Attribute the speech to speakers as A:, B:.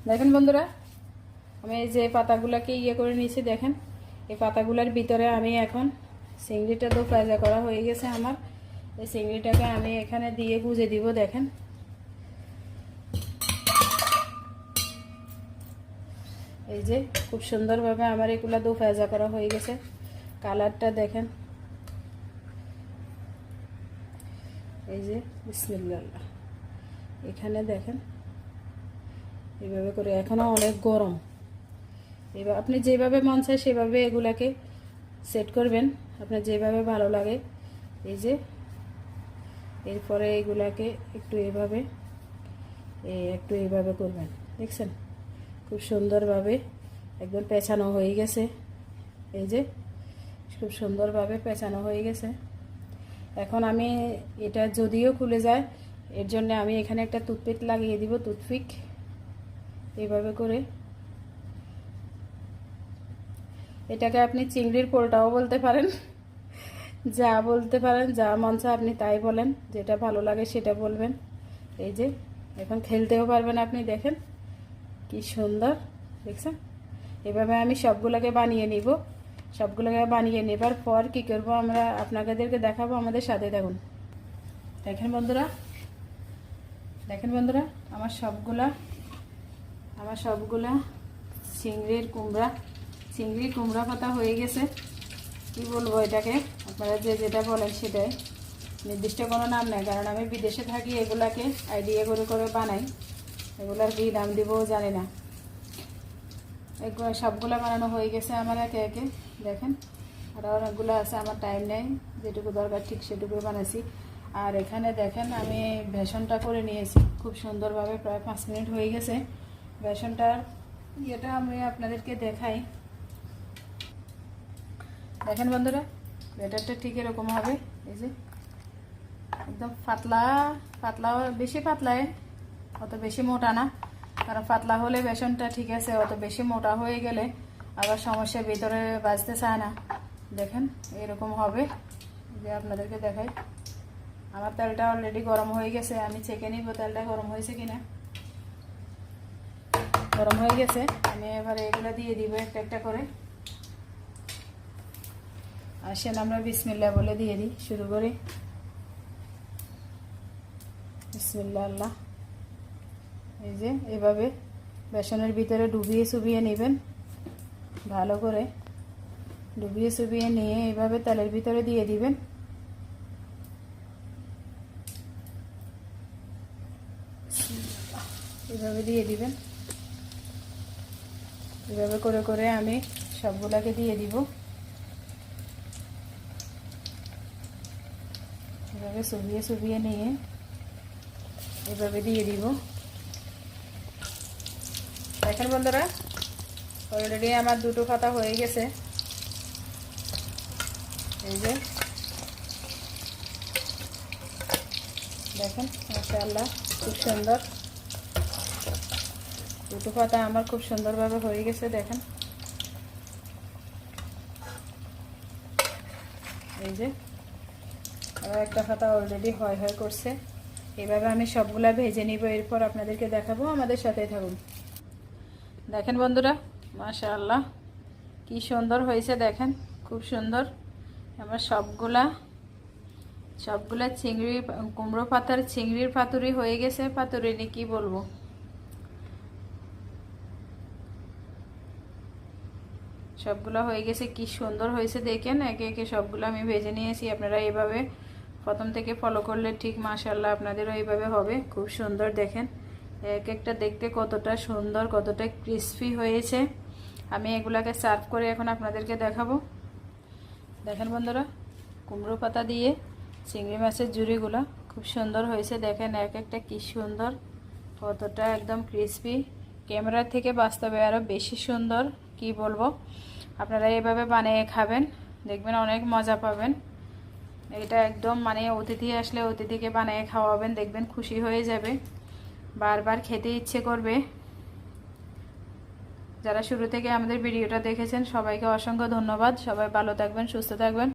A: দেখেন বন্ধুরা, আমি এই যে পাতাগুলোকে করে নিয়েছি। দেখেন এই পাতাগুলোর ভিতরে আমি এখন চিংড়িটা তো ভাজা করা হয়ে গেছে আমার। এই চিংড়িটাকে আমি এখানে দিয়ে গুজে দিব। দেখেন এই যে খুব সুন্দরভাবে আমার এগুলা দো ভাজা করা হয়ে গেছে। কালারটা দেখেন, এই যে বিসমিল্লাহ। এখানে দেখেন এইভাবে করে, এখনো অনেক গরম। এবার আপনি যেভাবে মন চায় সেভাবে এগুলাকে সেট করবেন, আপনার যেভাবে ভালো লাগে। এই যে এরপরে এগুলাকে একটু এইভাবে করবেন। দেখছেন খুব সুন্দরভাবে একদম পেঁচানো হয়ে গেছে। এই যে খুব সুন্দরভাবে পেঁচানো হয়ে গেছে। এখন আমি এটা যদিও খুলে যায়, এর জন্য আমি এখানে একটা টুথপিক লাগিয়ে দিব। টুথপিক এইভাবে করে, এটাকে আপনি চিংড়ির পোলটাও বলতে পারেন, যা বলতে পারেন, যা মন চায় আপনি তাই বলেন, যেটা ভালো লাগে সেটা বলবেন। এই যে এখন খেলতেও পারবেন আপনি। দেখেন কি সুন্দর, দেখছেন? এভাবে আমি সবগুলোকে বানিয়ে নিব। সবগুলোকে বানিয়ে নেবার পর কি করব আমরা আপনাদেরকে দেখাবো। আমাদের সাথে থাকুন। দেখেন বন্ধুরা, আমার সবগুলা চিংড়ির কুমড়া পাতা হয়ে গেছে। কি বলবো এটাকে, আপনারা যেটা বলেন সেটাই, নির্দিষ্ট কোনো নাম নেই, কারণ আমি বিদেশে থাকি। এগুলাকে আইডিয়া করে বানাই। এগুলার কি দাম দিবও জানি না। এগুলো সবগুলা বানানো হয়ে গেছে আমার একে একে। দেখেন আরও অনেকগুলো আছে, আমার টাইম নেই, যেটুকু দরকার ঠিক সেটুকু বানাইছি। আর এখানে দেখেন আমি বেসনটা করে নিয়েছি খুব সুন্দরভাবে, প্রায় 5 মিনিট হয়ে গেছে। বেসনটার ইয়েটা আমি আপনাদেরকে দেখাই। দেখেন বন্ধুরা, ব্যাটারটা ঠিক এরকম হবে। এই যে একদম পাতলা, বেশি পাতলায়, অত বেশি মোটা না, কারণ পাতলা হলে বেসনটা ঠিক আছে, অত বেশি মোটা হয়ে গেলে আবার সমস্যা, ভিতরে বাজতে চায় না। দেখেন এরকম হবে। যে আপনাদেরকে দেখাই, আমার তেলটা অলরেডি গরম হয়ে গেছে। আমি চেকে নিব তেলটা গরম হয়েছে কিনা। গরম হয়ে গেছে। আমি এবারে এগুলো দিয়ে দিব একটা একটা করে। আসেন আমরা বিসমিল্লাহ বলে দিয়ে দিই, শুরু করি। বিসমিল্লাহ আল্লাহ। এই যে এভাবে বেসনের ভিতরে ডুবিয়ে নেবেন, ভালো করে ডুবিয়ে নিয়ে এইভাবে তেলের ভিতরে দিয়ে দিবেন। এভাবে দিয়ে দিবেন। এভাবে করে আমি সবগুলাকে দিয়ে দিব। এভাবে চুবিয়ে নিয়ে এভাবে দিয়ে দিব। দেখেন বন্ধুরা, অলরেডি আমার দুটো পাতা হয়ে গেছে। এই যে দেখেন মাশাআল্লাহ, খুব সুন্দর দুটো পাতা আমার খুব সুন্দরভাবে হয়ে গেছে। দেখেন এই যে আর একটা পাতা অলরেডি হয় করছে। এইভাবে আমি সবগুলা ভেজে নিব, এরপর আপনাদেরকে দেখাবো। আমাদের সাথে থাকুন। দেখেন বন্ধুরা, মাশাআল্লাহ কি সুন্দর হয়েছে। দেখেন খুব সুন্দর। আমার সবগুলা চিংড়ি, কুমড়ো পাতার চিংড়ির পাতুরি হয়ে গেছে। পাতুরি নি কি বলবো, সবগুলো হয়ে গেছে। কি সুন্দর হয়েছে দেখেন। একে একে সবগুলো আমি ভেজে নিয়েছি। আপনারা এইভাবে প্রথম থেকে ফলো করলে ঠিক মাশাআল্লাহ আপনাদেরও এইভাবে হবে। খুব সুন্দর। দেখেন এক একটা দেখতে কতটা সুন্দর, কতটা ক্রিস্পি হয়েছে। আমি এগুলাকে সার্ভ করে এখন আপনাদেরকে দেখাবো। দেখেন বন্ধুরা, কুমড়ো পাতা দিয়ে চিংড়ি মাছের ঝুড়িগুলো খুব সুন্দর হয়েছে। দেখেন এক একটা কি সুন্দর, কতটা একদম ক্রিস্পি। ক্যামেরা থেকে বাস্তবে আরও বেশি সুন্দর, কি বলবো। আপনারা এভাবে বানিয়ে খাবেন, দেখবেন অনেক মজা পাবেন। এটা একদম মানে অতিথি আসলে অতিথিকে বানিয়ে খাওয়াবেন, দেখবেন খুশি হয়ে যাবে, বারবার খেতে ইচ্ছে করবে। যারা শুরু থেকে আমাদের ভিডিওটা দেখেছেন সবাইকে অসংখ্য ধন্যবাদ। সবাই ভালো থাকবেন, সুস্থ থাকবেন।